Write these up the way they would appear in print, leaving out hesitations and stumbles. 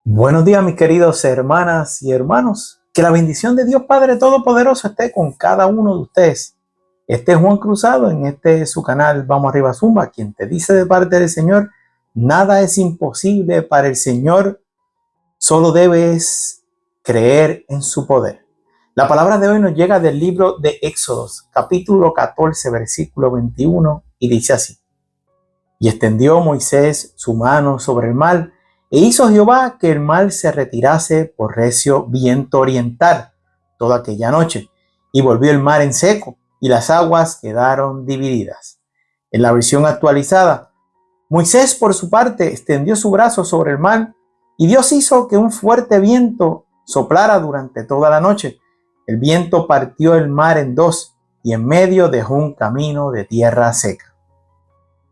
Buenos días, mis queridos hermanas y hermanos. Que la bendición de Dios Padre Todopoderoso esté con cada uno de ustedes. Este es Juan Cruzado en su canal Vamos Arriba Zumba, quien te dice de parte del Señor: nada es imposible para el Señor, solo debes creer en su poder. La palabra de hoy nos llega del libro de Éxodos, capítulo 14, versículo 21, y dice así: Y extendió Moisés su mano sobre el mar, e hizo Jehová que el mar se retirase por recio viento oriental toda aquella noche, y volvió el mar en seco, y las aguas quedaron divididas. En la versión actualizada, Moisés por su parte extendió su brazo sobre el mar, y Dios hizo que un fuerte viento soplara durante toda la noche. El viento partió el mar en dos, y en medio dejó un camino de tierra seca.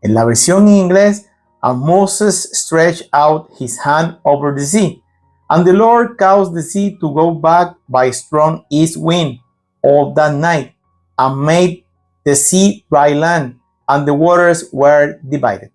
En la versión en inglés, and Moses stretched out his hand over the sea, and the Lord caused the sea to go back by strong east wind all that night, and made the sea dry land, and the waters were divided.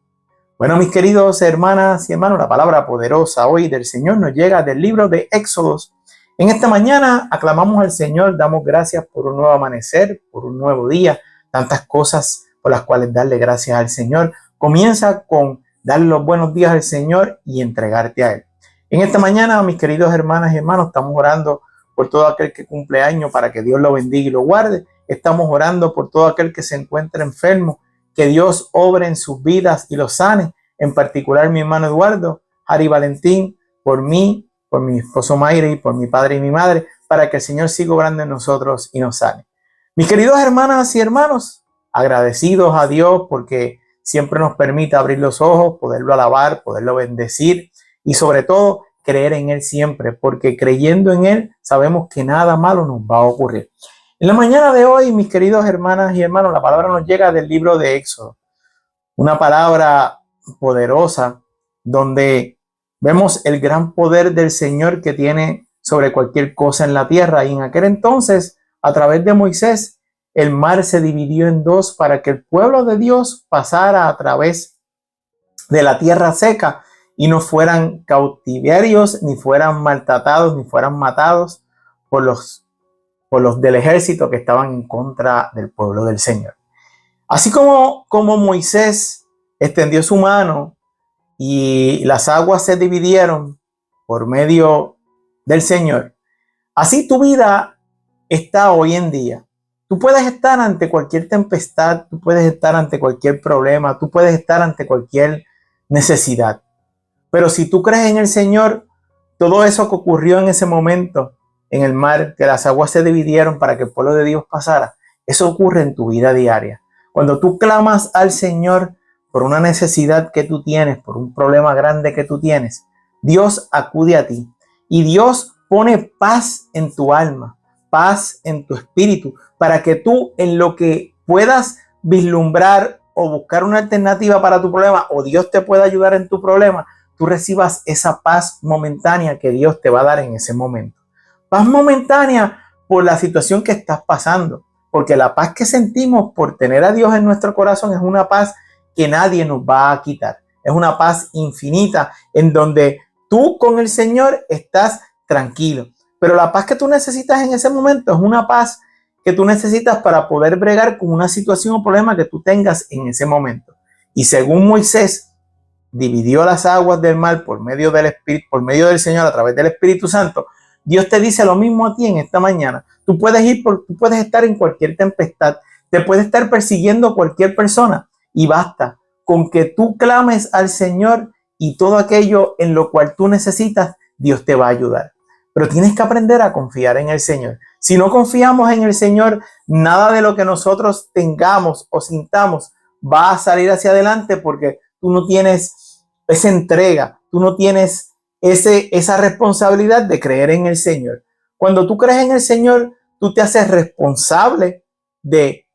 Bueno, mis queridos hermanas y hermanos, la palabra poderosa hoy del Señor nos llega del libro de Éxodos. En esta mañana aclamamos al Señor, damos gracias por un nuevo amanecer, por un nuevo día, tantas cosas por las cuales darle gracias al Señor. Comienza con darle los buenos días al Señor y entregarte a Él. En esta mañana, mis queridos hermanas y hermanos, estamos orando por todo aquel que cumple años para que Dios lo bendiga y lo guarde. Estamos orando por todo aquel que se encuentra enfermo, que Dios obre en sus vidas y los sane. En particular, mi hermano Eduardo, Harry Valentín, por mí, por mi esposo Mayre y por mi padre y mi madre, para que el Señor siga obrando en nosotros y nos sane. Mis queridos hermanas y hermanos, agradecidos a Dios porque siempre nos permite abrir los ojos, poderlo alabar, poderlo bendecir y sobre todo creer en Él siempre, porque creyendo en Él sabemos que nada malo nos va a ocurrir. En la mañana de hoy, mis queridos hermanas y hermanos, la palabra nos llega del libro de Éxodo, una palabra poderosa donde vemos el gran poder del Señor que tiene sobre cualquier cosa en la tierra. Y en aquel entonces, a través de Moisés, el mar se dividió en dos para que el pueblo de Dios pasara a través de la tierra seca y no fueran cautiverios, ni fueran maltratados, ni fueran matados por los del ejército que estaban en contra del pueblo del Señor. Así como Moisés extendió su mano y las aguas se dividieron por medio del Señor, así tu vida está hoy en día. Tú puedes estar ante cualquier tempestad, tú puedes estar ante cualquier problema, tú puedes estar ante cualquier necesidad. Pero si tú crees en el Señor, todo eso que ocurrió en ese momento en el mar, que las aguas se dividieron para que el pueblo de Dios pasara, eso ocurre en tu vida diaria. Cuando tú clamas al Señor por una necesidad que tú tienes, por un problema grande que tú tienes, Dios acude a ti y Dios pone paz en tu alma, paz en tu espíritu, para que tú en lo que puedas vislumbrar o buscar una alternativa para tu problema, o Dios te pueda ayudar en tu problema, tú recibas esa paz momentánea que Dios te va a dar en ese momento. Paz momentánea por la situación que estás pasando, porque la paz que sentimos por tener a Dios en nuestro corazón es una paz que nadie nos va a quitar. Es una paz infinita en donde tú con el Señor estás tranquilo. Pero la paz que tú necesitas en ese momento es una paz que tú necesitas para poder bregar con una situación o problema que tú tengas en ese momento. Y según Moisés dividió las aguas del mar por medio del Espíritu, por medio del Señor a través del Espíritu Santo, Dios te dice lo mismo a ti en esta mañana. Tú puedes estar en cualquier tempestad, te puede estar persiguiendo cualquier persona y basta con que tú clames al Señor y todo aquello en lo cual tú necesitas, Dios te va a ayudar. Pero tienes que aprender a confiar en el Señor. Si no confiamos en el Señor, nada de lo que nosotros tengamos o sintamos va a salir hacia adelante porque tú no tienes esa entrega, tú no tienes esa responsabilidad de creer en el Señor. Cuando tú crees en el Señor, tú te haces responsable de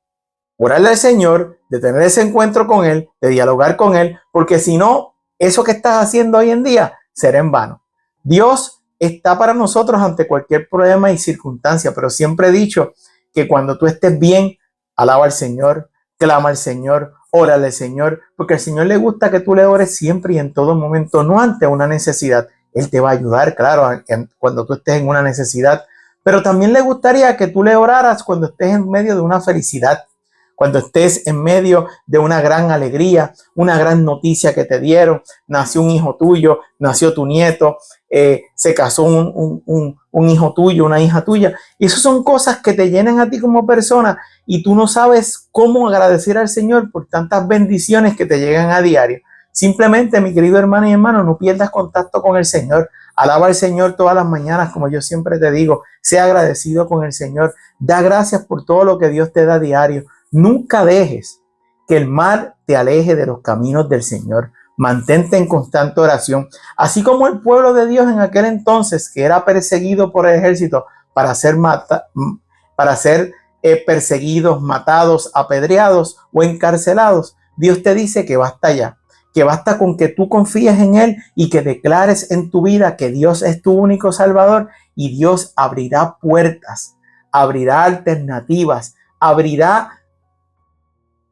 orarle al Señor, de tener ese encuentro con Él, de dialogar con Él, porque si no, eso que estás haciendo hoy en día será en vano. Dios está para nosotros ante cualquier problema y circunstancia, pero siempre he dicho que cuando tú estés bien, alaba al Señor, clama al Señor, órale al Señor, porque al Señor le gusta que tú le ores siempre y en todo momento, no ante una necesidad. Él te va a ayudar, claro, cuando tú estés en una necesidad, pero también le gustaría que tú le oraras cuando estés en medio de una felicidad, cuando estés en medio de una gran alegría, una gran noticia que te dieron, nació un hijo tuyo, nació tu nieto, se casó un hijo tuyo, una hija tuya. Y esas son cosas que te llenan a ti como persona y tú no sabes cómo agradecer al Señor por tantas bendiciones que te llegan a diario. Simplemente, mi querido hermano y hermano, no pierdas contacto con el Señor. Alaba al Señor todas las mañanas, como yo siempre te digo. Sea agradecido con el Señor. Da gracias por todo lo que Dios te da diario. Nunca dejes que el mal te aleje de los caminos del Señor. Mantente en constante oración. Así como el pueblo de Dios en aquel entonces, que era perseguido por el ejército para ser perseguidos, matados, apedreados o encarcelados, Dios te dice que basta ya. Que basta con que tú confíes en Él y que declares en tu vida que Dios es tu único Salvador y Dios abrirá puertas, abrirá alternativas, abrirá.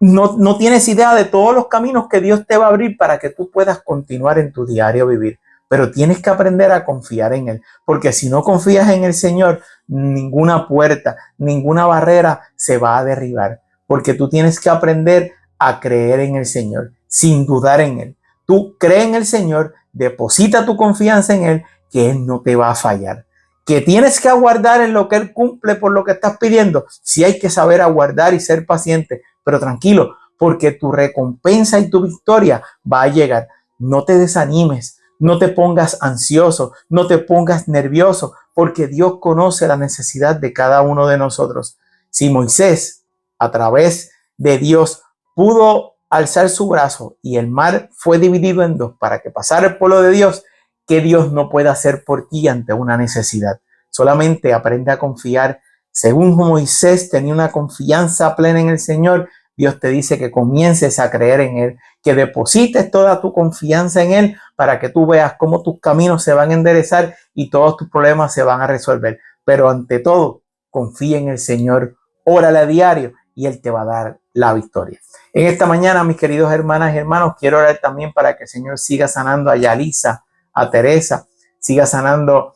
No tienes idea de todos los caminos que Dios te va a abrir para que tú puedas continuar en tu diario vivir. Pero tienes que aprender a confiar en Él, porque si no confías en el Señor, ninguna puerta, ninguna barrera se va a derribar, porque tú tienes que aprender a creer en el Señor, sin dudar en Él. Tú cree en el Señor, deposita tu confianza en Él, que Él no te va a fallar. Que tienes que aguardar en lo que Él cumple por lo que estás pidiendo. Sí, hay que saber aguardar y ser paciente, pero tranquilo, porque tu recompensa y tu victoria va a llegar. No te desanimes, no te pongas ansioso, no te pongas nervioso, porque Dios conoce la necesidad de cada uno de nosotros. Si Moisés, a través de Dios, pudo alzar su brazo y el mar fue dividido en dos para que pasara el pueblo de Dios, ¿qué Dios no puede hacer por ti ante una necesidad? Solamente aprende a confiar. Según Moisés tenía una confianza plena en el Señor, Dios te dice que comiences a creer en Él, que deposites toda tu confianza en Él para que tú veas cómo tus caminos se van a enderezar y todos tus problemas se van a resolver. Pero ante todo, confía en el Señor, órale a diario y Él te va a dar la victoria. En esta mañana, mis queridos hermanas y hermanos, quiero orar también para que el Señor siga sanando a Yalisa, a Teresa, siga sanando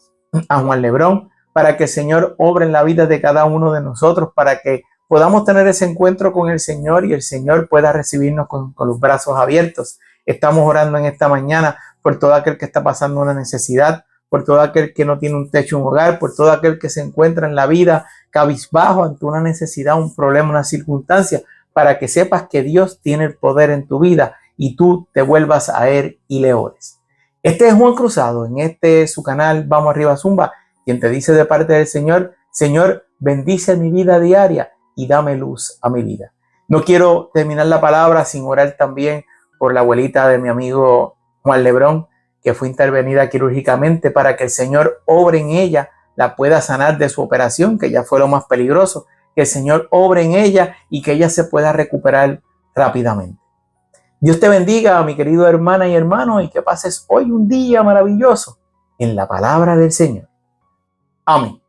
a Juan Lebrón, para que el Señor obre en la vida de cada uno de nosotros, para que podamos tener ese encuentro con el Señor y el Señor pueda recibirnos con los brazos abiertos. Estamos orando en esta mañana por todo aquel que está pasando una necesidad, por todo aquel que no tiene un techo, un hogar, por todo aquel que se encuentra en la vida cabizbajo ante una necesidad, un problema, una circunstancia, para que sepas que Dios tiene el poder en tu vida y tú te vuelvas a Él y le ores. Este es Juan Cruzado, en su canal Vamos Arriba Zumba, quien te dice de parte del Señor, Señor, bendice mi vida diaria y dame luz a mi vida. No quiero terminar la palabra sin orar también por la abuelita de mi amigo Juan Lebrón, que fue intervenida quirúrgicamente, para que el Señor obre en ella, la pueda sanar de su operación, que ya fue lo más peligroso, que el Señor obre en ella y que ella se pueda recuperar rápidamente. Dios te bendiga, mi querido hermana y hermano, y que pases hoy un día maravilloso en la palabra del Señor. Amén.